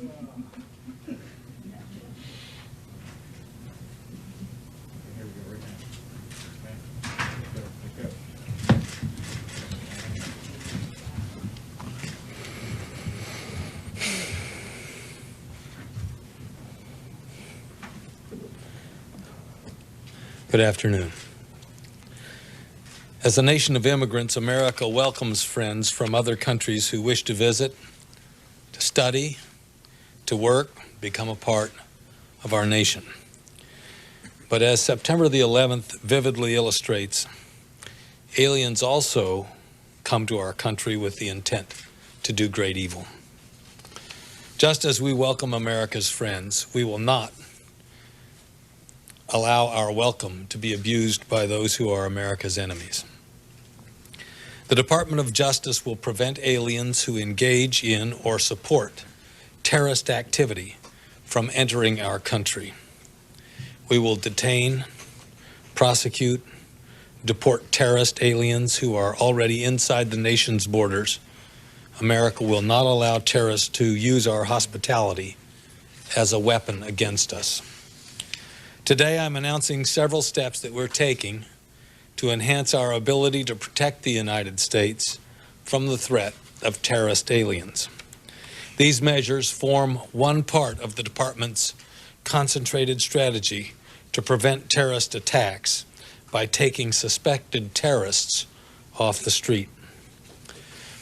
Good afternoon. As a nation of immigrants, America welcomes friends from other countries who wish to visit, to study, to work, become a part of our nation. But as September the 11th vividly illustrates, aliens also come to our country with the intent to do great evil. Just as we welcome America's friends, we will not allow our welcome to be abused by those who are America's enemies. The Department of Justice will prevent aliens who engage in or support terrorist activity from entering our country. We will detain, prosecute, deport terrorist aliens who are already inside the nation's borders. America will not allow terrorists to use our hospitality as a weapon against us. Today, I'm announcing several steps that we're taking to enhance our ability to protect the United States from the threat of terrorist aliens. These measures form one part of the department's concentrated strategy to prevent terrorist attacks by taking suspected terrorists off the street.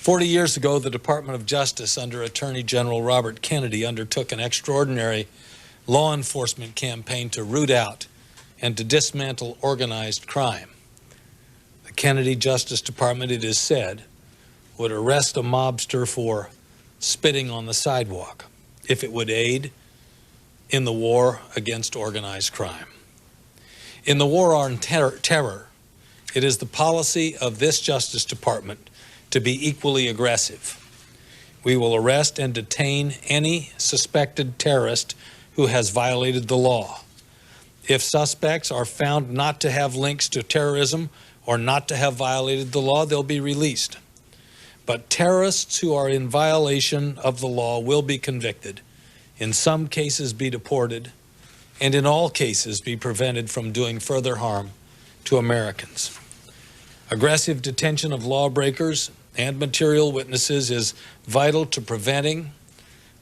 40 years ago, the Department of Justice under Attorney General Robert Kennedy undertook an extraordinary law enforcement campaign to root out and to dismantle organized crime. The Kennedy Justice Department, it is said, would arrest a mobster for spitting on the sidewalk if it would aid in the war against organized crime. In the war on terror, it is the policy of this Justice Department to be equally aggressive. We will arrest and detain any suspected terrorist who has violated the law. If suspects are found not to have links to terrorism or not to have violated the law, they'll be released. But terrorists who are in violation of the law will be convicted, in some cases be deported, and in all cases be prevented from doing further harm to Americans. Aggressive detention of lawbreakers and material witnesses is vital to preventing,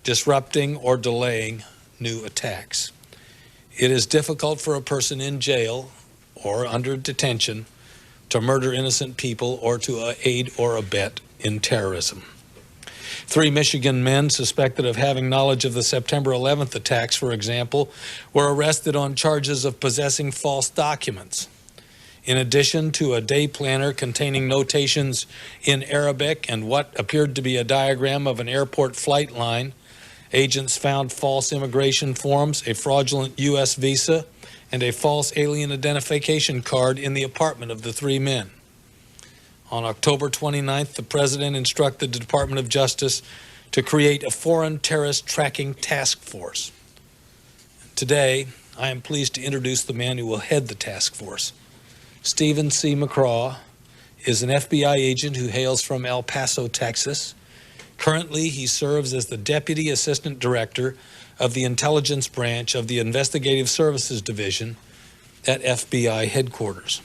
disrupting, or delaying new attacks. It is difficult for a person in jail or under detention to murder innocent people or to aid or abet in terrorism. 3 Michigan men suspected of having knowledge of the September 11th attacks, for example, were arrested on charges of possessing false documents. In addition to a day planner containing notations in Arabic and what appeared to be a diagram of an airport flight line, agents found false immigration forms, a fraudulent U.S. visa, and a false alien identification card in the apartment of the 3 men. On October 29th, the President instructed the Department of Justice to create a foreign terrorist tracking task force. Today, I am pleased to introduce the man who will head the task force. Stephen C. McCraw is an FBI agent who hails from El Paso, Texas. Currently, he serves as the Deputy Assistant Director of the Intelligence Branch of the Investigative Services Division at FBI headquarters.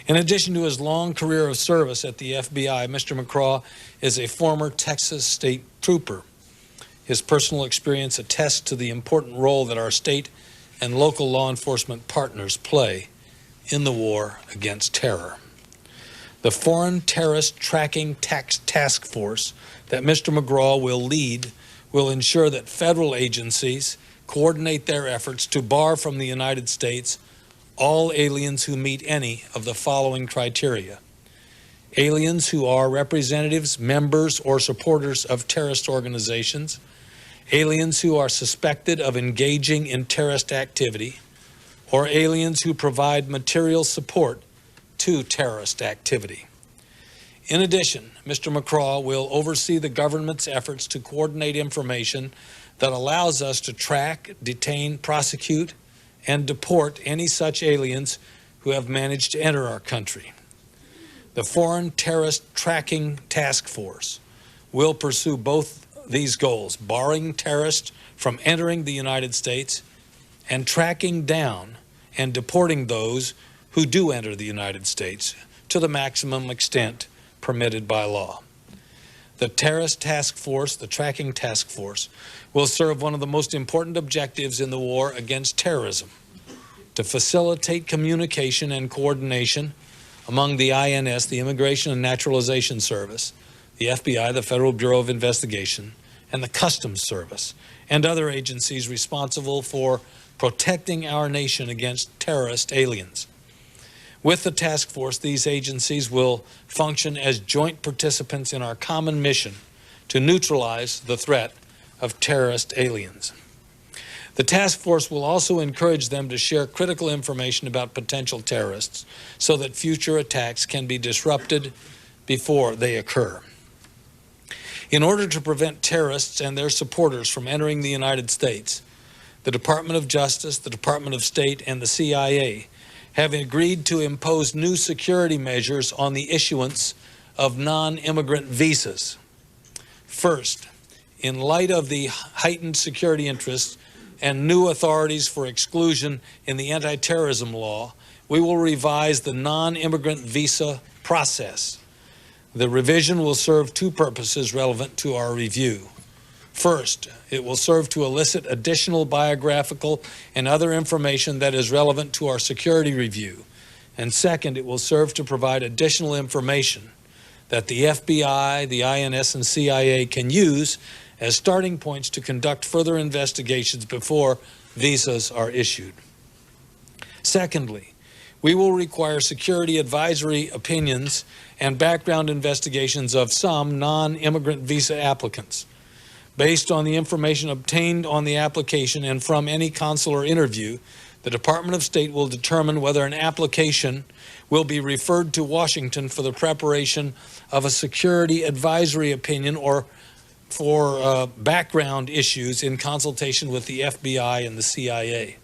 In addition to his long career of service at the FBI, Mr. McCraw is a former Texas state trooper. His personal experience attests to the important role that our state and local law enforcement partners play in the war against terror. The Foreign Terrorist Tracking Task Force that Mr. McCraw will lead will ensure that federal agencies coordinate their efforts to bar from the United States all aliens who meet any of the following criteria: aliens who are representatives, members, or supporters of terrorist organizations, aliens who are suspected of engaging in terrorist activity, or aliens who provide material support to terrorist activity. In addition, Mr. McCraw will oversee the government's efforts to coordinate information that allows us to track, detain, prosecute, and deport any such aliens who have managed to enter our country. The Foreign Terrorist Tracking Task Force will pursue both these goals: barring terrorists from entering the United States and tracking down and deporting those who do enter the United States to the maximum extent permitted by law. The terrorist task force, the tracking task force, will serve one of the most important objectives in the war against terrorism: to facilitate communication and coordination among the INS, the Immigration and Naturalization Service, the FBI, the Federal Bureau of Investigation, and the Customs Service, and other agencies responsible for protecting our nation against terrorist aliens. With the task force, these agencies will function as joint participants in our common mission to neutralize the threat of terrorist aliens. The task force will also encourage them to share critical information about potential terrorists so that future attacks can be disrupted before they occur. In order to prevent terrorists and their supporters from entering the United States, the Department of Justice, the Department of State, and the CIA have agreed to impose new security measures on the issuance of non-immigrant visas. First, in light of the heightened security interests and new authorities for exclusion in the anti-terrorism law, we will revise the non-immigrant visa process. The revision will serve two purposes relevant to our review. First, it will serve to elicit additional biographical and other information that is relevant to our security review. And second, it will serve to provide additional information that the FBI, the INS, and CIA can use as starting points to conduct further investigations before visas are issued. Secondly, we will require security advisory opinions and background investigations of some non-immigrant visa applicants. Based on the information obtained on the application and from any consular interview, the Department of State will determine whether an application will be referred to Washington for the preparation of a security advisory opinion or for background issues in consultation with the FBI and the CIA.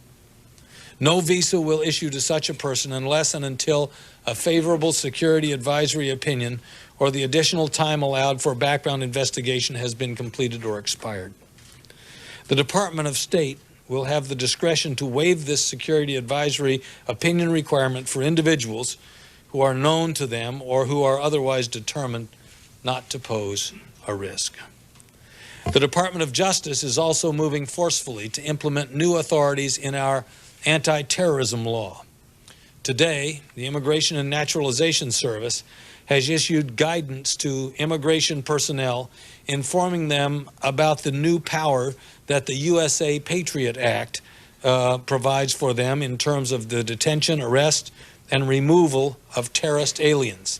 No visa will issue to such a person unless and until a favorable security advisory opinion or the additional time allowed for background investigation has been completed or expired. The Department of State will have the discretion to waive this security advisory opinion requirement for individuals who are known to them or who are otherwise determined not to pose a risk. The Department of Justice is also moving forcefully to implement new authorities in our anti-terrorism law. Today, the Immigration and Naturalization Service has issued guidance to immigration personnel informing them about the new power that the USA Patriot Act provides for them in terms of the detention, arrest, and removal of terrorist aliens.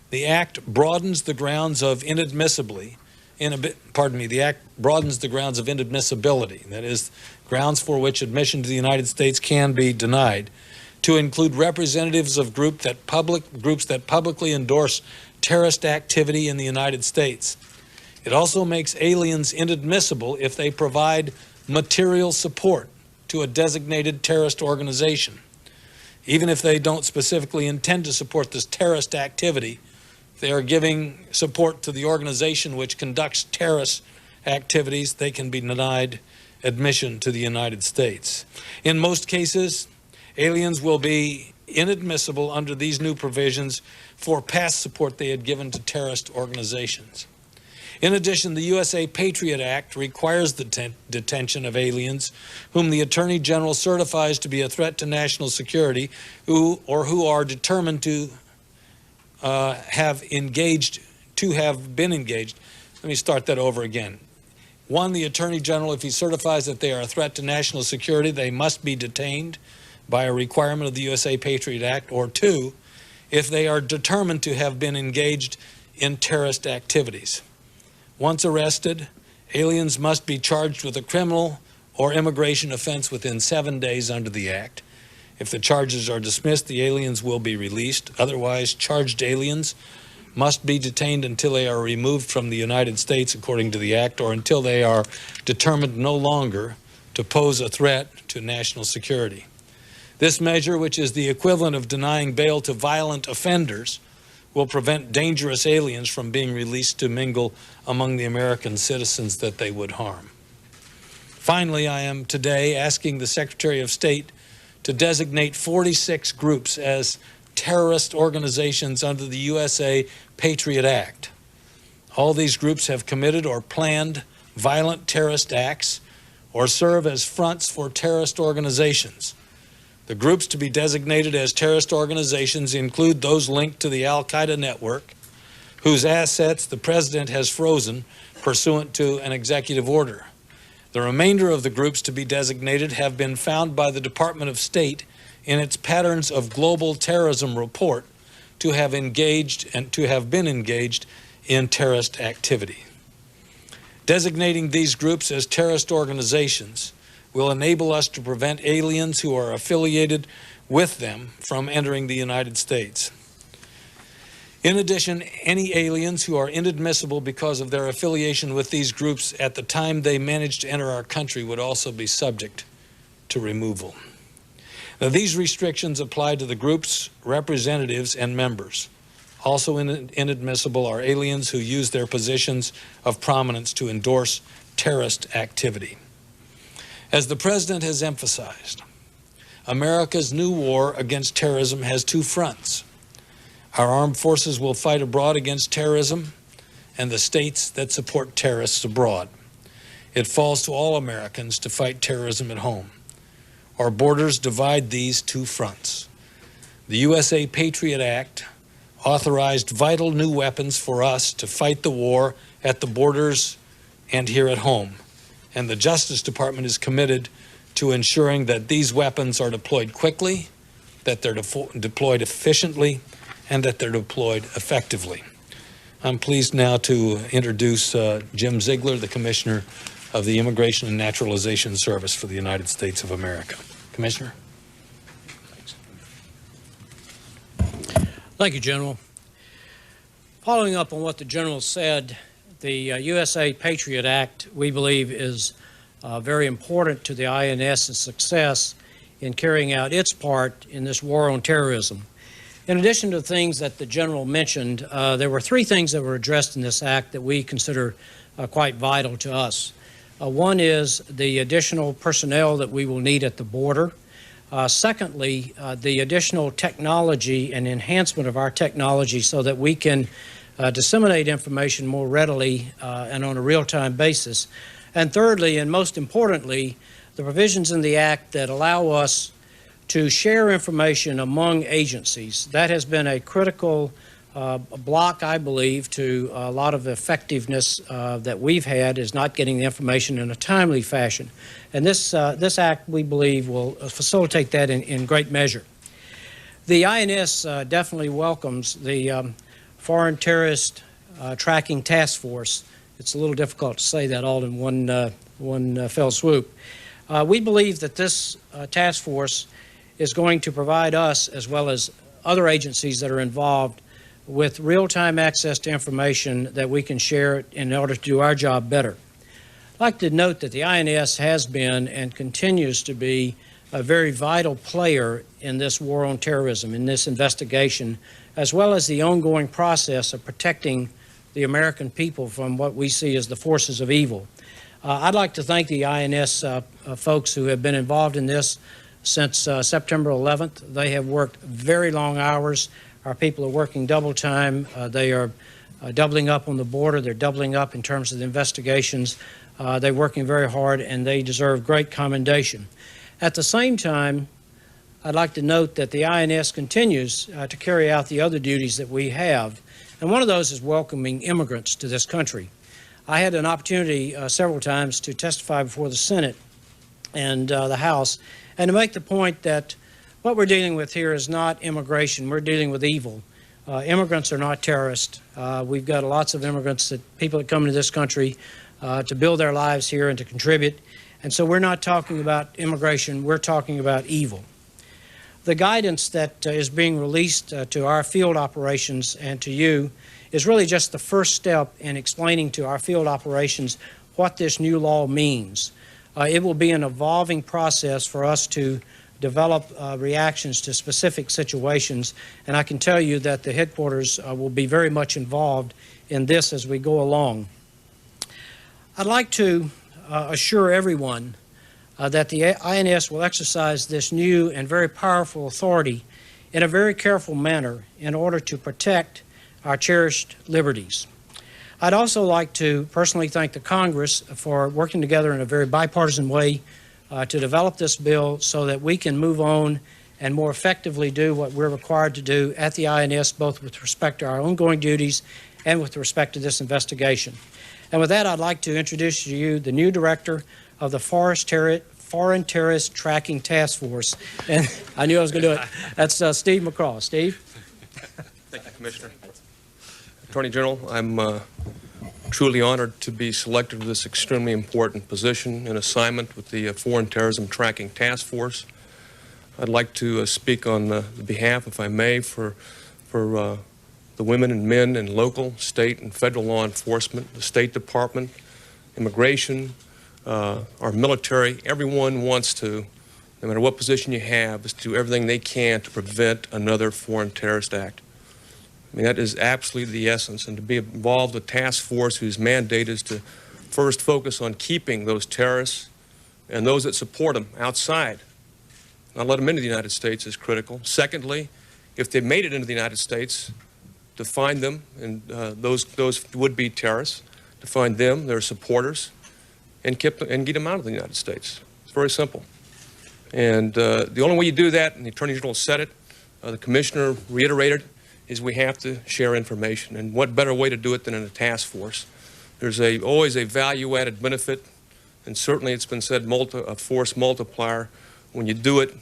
The act broadens the grounds of inadmissibility, that is, grounds for which admission to the United States can be denied, to include representatives of groups that publicly endorse terrorist activity in the United States. It also makes aliens inadmissible if they provide material support to a designated terrorist organization. Even if they don't specifically intend to support this terrorist activity, they are giving support to the organization which conducts terrorist activities, they can be denied admission to the United States. In most cases, aliens will be inadmissible under these new provisions for past support they had given to terrorist organizations. In addition, the USA Patriot Act requires the detention of aliens whom the Attorney General certifies to be a threat to national security who are determined to have been engaged. Let me start that over again. One, the Attorney General, if he certifies that they are a threat to national security, they must be detained by a requirement of the USA Patriot Act. Or two, if they are determined to have been engaged in terrorist activities. Once arrested, aliens must be charged with a criminal or immigration offense within 7 days under the Act. If the charges are dismissed, the aliens will be released. Otherwise, charged aliens must be detained until they are removed from the United States according to the Act, or until they are determined no longer to pose a threat to national security. This measure, which is the equivalent of denying bail to violent offenders, will prevent dangerous aliens from being released to mingle among the American citizens that they would harm. Finally, I am today asking the Secretary of State to designate 46 groups as terrorist organizations under the USA Patriot Act. All these groups have committed or planned violent terrorist acts or serve as fronts for terrorist organizations. The groups to be designated as terrorist organizations include those linked to the Al-Qaeda network, whose assets the President has frozen pursuant to an executive order. The remainder of the groups to be designated have been found by the Department of State in its Patterns of Global Terrorism report to have been engaged in terrorist activity. Designating these groups as terrorist organizations will enable us to prevent aliens who are affiliated with them from entering the United States. In addition, any aliens who are inadmissible because of their affiliation with these groups at the time they manage to enter our country would also be subject to removal. Now, these restrictions apply to the group's representatives and members. Also inadmissible are aliens who use their positions of prominence to endorse terrorist activity. As the President has emphasized, America's new war against terrorism has two fronts. Our armed forces will fight abroad against terrorism and the states that support terrorists abroad. It falls to all Americans to fight terrorism at home. Our borders divide these two fronts. The USA Patriot Act authorized vital new weapons for us to fight the war at the borders and here at home. And the Justice Department is committed to ensuring that these weapons are deployed quickly, that they're deployed efficiently, and that they're deployed effectively. I'm pleased now to introduce Jim Ziglar, the Commissioner of the Immigration and Naturalization Service for the United States of America. Commissioner. Thank you, General. Following up on what the General said, the USA Patriot Act, we believe, is very important to the INS's success in carrying out its part in this war on terrorism. In addition to the things that the General mentioned, there were three things that were addressed in this act that we consider quite vital to us. One is the additional personnel that we will need at the border. Secondly, the additional technology and enhancement of our technology so that we can disseminate information more readily and on a real-time basis. And thirdly, and most importantly, the provisions in the Act that allow us to share information among agencies. That has been a critical block, I believe, to a lot of effectiveness that we've had, is not getting the information in a timely fashion. And this Act, we believe, will facilitate that in great measure. The INS definitely welcomes the Foreign Terrorist Tracking Task Force. It's a little difficult to say that all in one fell swoop. We believe that this task force is going to provide us, as well as other agencies that are involved, with real-time access to information that we can share in order to do our job better. I'd like to note that the INS has been and continues to be a very vital player in this war on terrorism, in this investigation, as well as the ongoing process of protecting the American people from what we see as the forces of evil. I'd like to thank the INS folks who have been involved in this since September 11th. They have worked very long hours. Our people are working double time. They are doubling up on the border. They're doubling up in terms of the investigations. They're working very hard, and they deserve great commendation. At the same time, I'd like to note that the INS continues to carry out the other duties that we have, and one of those is welcoming immigrants to this country. I had an opportunity several times to testify before the Senate and the House, and to make the point that what we're dealing with here is not immigration. We're dealing with evil. Immigrants are not terrorists. We've got lots of immigrants, people that come into this country to build their lives here and to contribute. And so we're not talking about immigration. We're talking about evil. The guidance that is being released to our field operations and to you is really just the first step in explaining to our field operations what this new law means. It will be an evolving process for us to develop reactions to specific situations. And I can tell you that the headquarters will be very much involved in this as we go along. I'd like to assure everyone that the INS will exercise this new and very powerful authority in a very careful manner in order to protect our cherished liberties. I'd also like to personally thank the Congress for working together in a very bipartisan way to develop this bill so that we can move on and more effectively do what we're required to do at the INS, both with respect to our ongoing duties and with respect to this investigation. And with that, I'd like to introduce to you the new director of the Foreign Terrorist Tracking Task Force. And I knew I was going to do it. That's Steve McCraw. Steve? Thank you, Commissioner. Attorney General, I'm truly honored to be selected for this extremely important position and assignment with the Foreign Terrorism Tracking Task Force. I'd like to speak on the behalf, if I may, for the women and men in local, state, and federal law enforcement, the State Department, immigration, our military. Everyone wants to, no matter what position you have, is to do everything they can to prevent another foreign terrorist act. I mean, that is absolutely the essence. And to be involved with a task force whose mandate is to first focus on keeping those terrorists and those that support them outside, not let them into the United States, is critical. Secondly, if they've made it into the United States, to find them and those would-be terrorists, to find them, their supporters, and get them out of the United States. It's very simple. And the only way you do that, and the Attorney General said it, the Commissioner reiterated, is we have to share information. And what better way to do it than in a task force? There's always a value-added benefit, and certainly it's been said, a force multiplier when you do it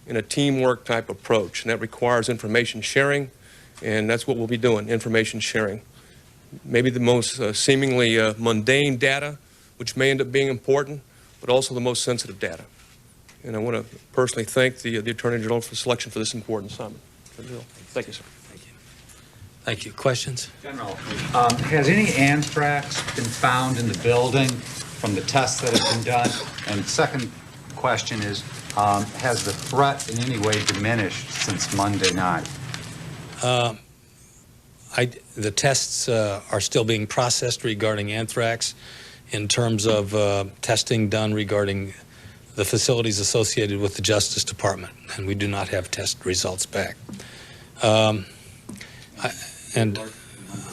in a teamwork type approach, and that requires information sharing, and that's what we'll be doing, information sharing. Maybe the most seemingly mundane data, which may end up being important, but also the most sensitive data. And I want to personally thank the Attorney General for the selection for this important assignment. Thank you, sir. Thank you. Thank you. Questions? General, has any anthrax been found in the building from the tests that have been done? And second question is, has the threat in any way diminished since Monday night? The tests are still being processed regarding anthrax in terms of testing done regarding the facilities associated with the Justice Department, and we do not have test results back. And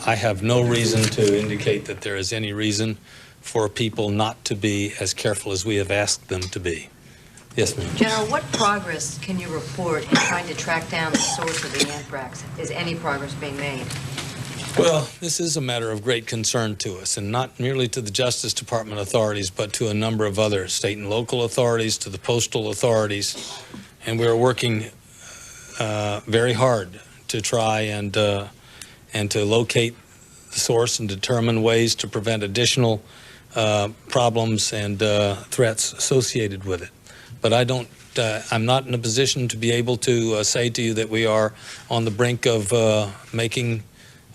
I have no reason to indicate that there is any reason for people not to be as careful as we have asked them to be. Yes, ma'am. General, what progress can you report in trying to track down the source of the anthrax? Is any progress being made? Well, this is a matter of great concern to us, and not merely to the Justice Department authorities, but to a number of other state and local authorities, to the postal authorities, and we're working very hard to try and to locate the source and determine ways to prevent additional problems and threats associated with it. But I'm not in a position to be able to say to you that we are on the brink of making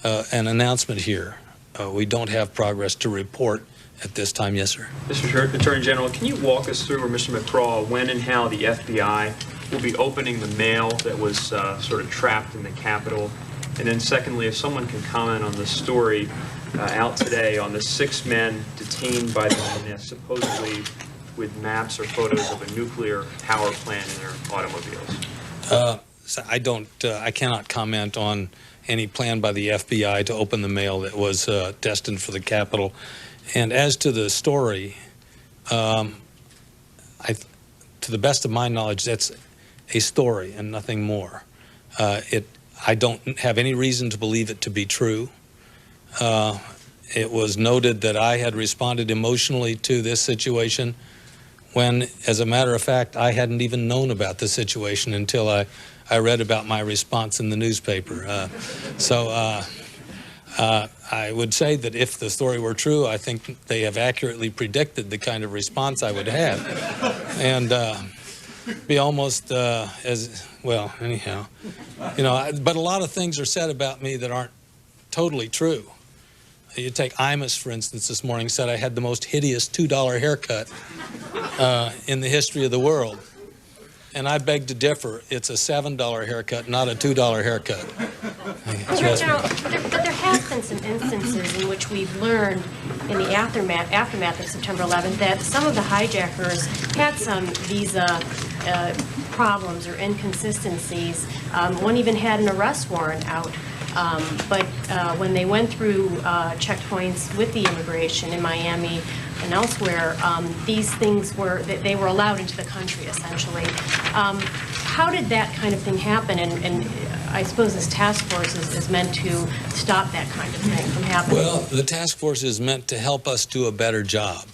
an announcement here. We don't have progress to report at this time. Yes, sir. Mr. Attorney General, can you walk us through, or Mr. McCraw, when and how the FBI will be opening the mail that was sort of trapped in the Capitol? And then secondly, if someone can comment on the story out today on the 6 men detained by the INS, supposedly with maps or photos of a nuclear power plant in their automobiles. So I cannot comment on any plan by the FBI to open the mail that was destined for the Capitol. And as to the story, to the best of my knowledge, that's a story and nothing more. I don't have any reason to believe it to be true. It was noted that I had responded emotionally to this situation when, as a matter of fact, I hadn't even known about the situation until I read about my response in the newspaper. So I would say that if the story were true, I think they have accurately predicted the kind of response I would have. And be almost as, well, anyhow. You know, but a lot of things are said about me that aren't totally true. You take Imus, for instance, this morning said I had the most hideous $2 haircut in the history of the world. And I beg to differ. It's a $7 haircut, not a $2 haircut. Attorney General, but there have been some instances in which we've learned in the aftermath of September 11th that some of the hijackers had some visa problems or inconsistencies. One even had an arrest warrant out. But when they went through checkpoints with the immigration in Miami and elsewhere, these things they were allowed into the country, essentially. How did that kind of thing happen? And I suppose this task force is meant to stop that kind of thing from happening. Well, the task force is meant to help us do a better job.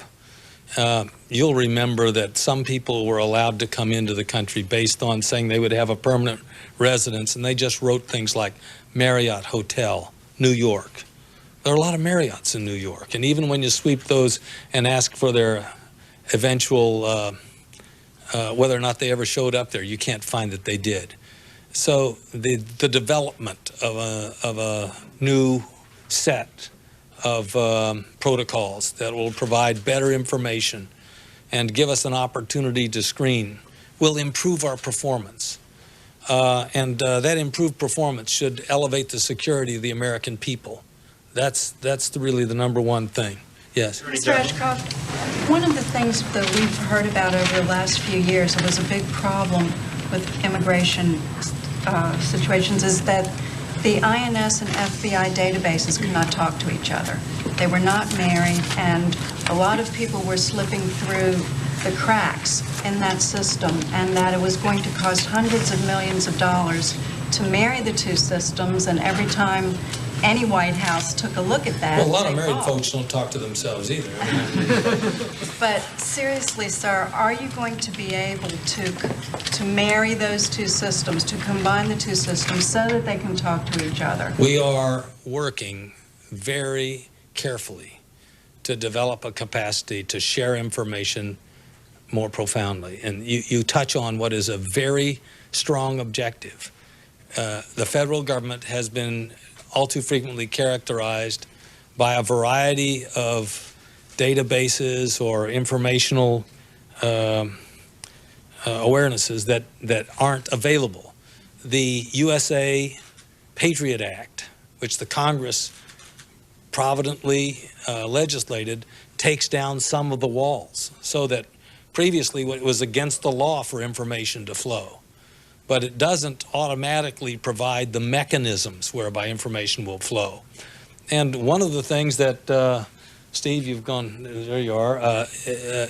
You'll remember that some people were allowed to come into the country based on saying they would have a permanent residence, and they just wrote things like Marriott Hotel, New York. There are a lot of Marriotts in New York, and even when you sweep those and ask for their eventual, whether or not they ever showed up there, you can't find that they did. So the development of a new set of protocols that will provide better information and give us an opportunity to screen will improve our performance. And that improved performance should elevate the security of the American people. That's really the number one thing. Yes. Mr. Ashcroft, one of the things that we've heard about over the last few years, it was a big problem with immigration situations, is that the INS and FBI databases could not talk to each other. They were not married, and a lot of people were slipping through the cracks in that system, and that it was going to cost hundreds of millions of dollars to marry the two systems, and every time any White House took a look at that. Well, a lot of married folks don't talk to themselves either. But seriously, sir, are you going to be able to marry those two systems, to combine the two systems so that they can talk to each other? We are working very carefully to develop a capacity to share information more profoundly. And you touch on what is a very strong objective. The federal government has been all too frequently characterized by a variety of databases or informational awarenesses that aren't available. The USA Patriot Act, which the Congress providently legislated, takes down some of the walls so that previously it was against the law for information to flow. But it doesn't automatically provide the mechanisms whereby information will flow. And one of the things that, Steve, you've gone, there you are,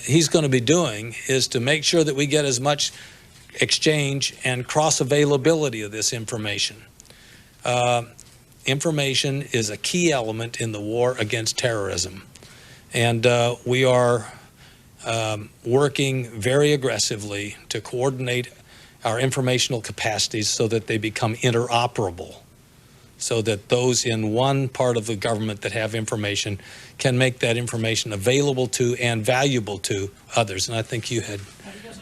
he's going to be doing is to make sure that we get as much exchange and cross-availability of this information. Information is a key element in the war against terrorism. And we are working very aggressively to coordinate our informational capacities so that they become interoperable, so that those in one part of the government that have information can make that information available to and valuable to others. And I think you had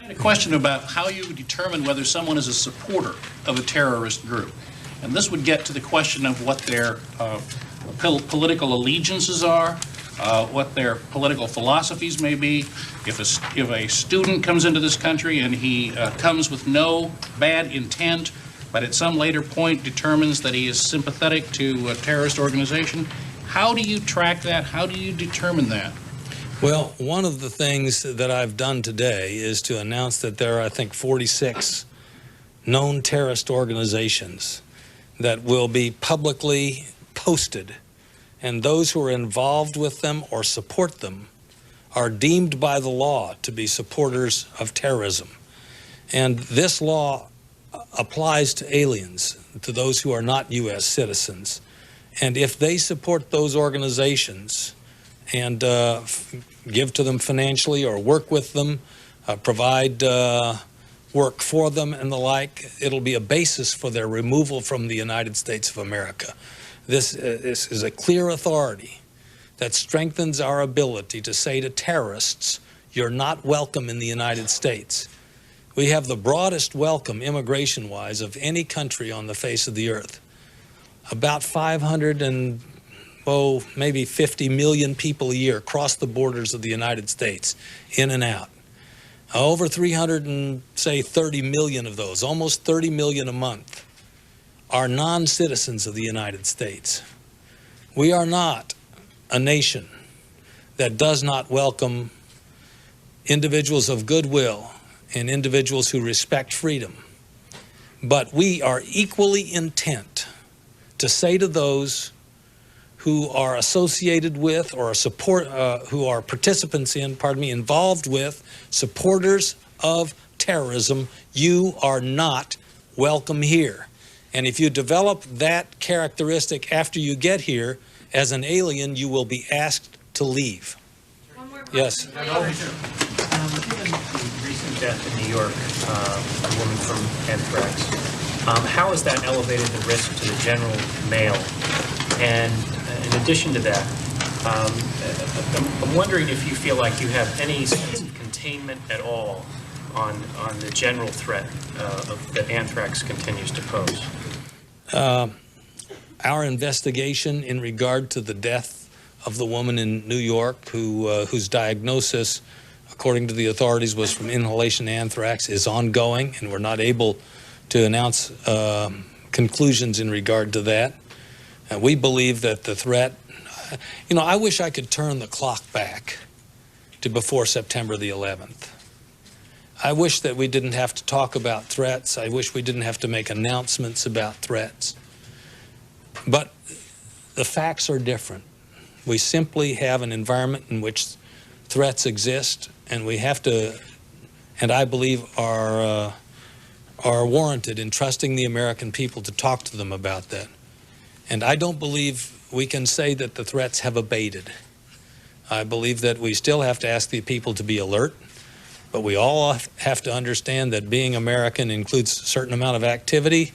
a question about how you would determine whether someone is a supporter of a terrorist group. And this would get to the question of what their political allegiances are, what their political philosophies may be. If a student comes into this country and he comes with no bad intent, but at some later point determines that he is sympathetic to a terrorist organization, how do you track that? How do you determine that? Well, one of the things that I've done today is to announce that there are, I think, 46 known terrorist organizations that will be publicly posted, and those who are involved with them or support them are deemed by the law to be supporters of terrorism. And this law applies to aliens, to those who are not U.S. citizens. And if they support those organizations and give to them financially or work with them, provide work for them and the like, it'll be a basis for their removal from the United States of America. This is a clear authority that strengthens our ability to say to terrorists, you're not welcome in the United States. We have the broadest welcome immigration-wise of any country on the face of the earth. About 500 and, maybe 50 million people a year cross the borders of the United States, in and out. Over 330 million of those, almost 30 million a month, are non-citizens of the United States. We are not a nation that does not welcome individuals of goodwill and individuals who respect freedom. But we are equally intent to say to those who are associated with or who are participants in, involved with, supporters of terrorism, you are not welcome here. And if you develop that characteristic after you get here, as an alien, you will be asked to leave. One more Yes. question. Given the recent death in New York, a woman from anthrax, how has that elevated the risk to the general male? And in addition to that, I'm wondering if you feel like you have any sense of containment at all on the general threat that anthrax continues to pose. Our investigation in regard to the death of the woman in New York whose diagnosis, according to the authorities, was from inhalation anthrax is ongoing, and we're not able to announce conclusions in regard to that. We believe that the threat, I wish I could turn the clock back to before September the 11th. I wish that we didn't have to talk about threats. I wish we didn't have to make announcements about threats. But the facts are different. We simply have an environment in which threats exist, and we have to, and I believe are warranted in trusting the American people to talk to them about that. And I don't believe we can say that the threats have abated. I believe that we still have to ask the people to be alert, but we all have to understand that being American includes a certain amount of activity,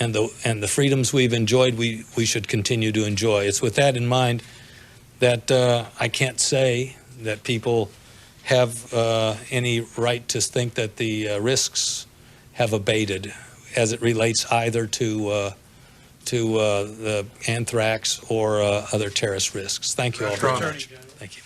and the freedoms we've enjoyed, we should continue to enjoy. It's with that in mind that I can't say that people have any right to think that the risks have abated as it relates either to the anthrax or other terrorist risks. Thank you all very much. Thank you.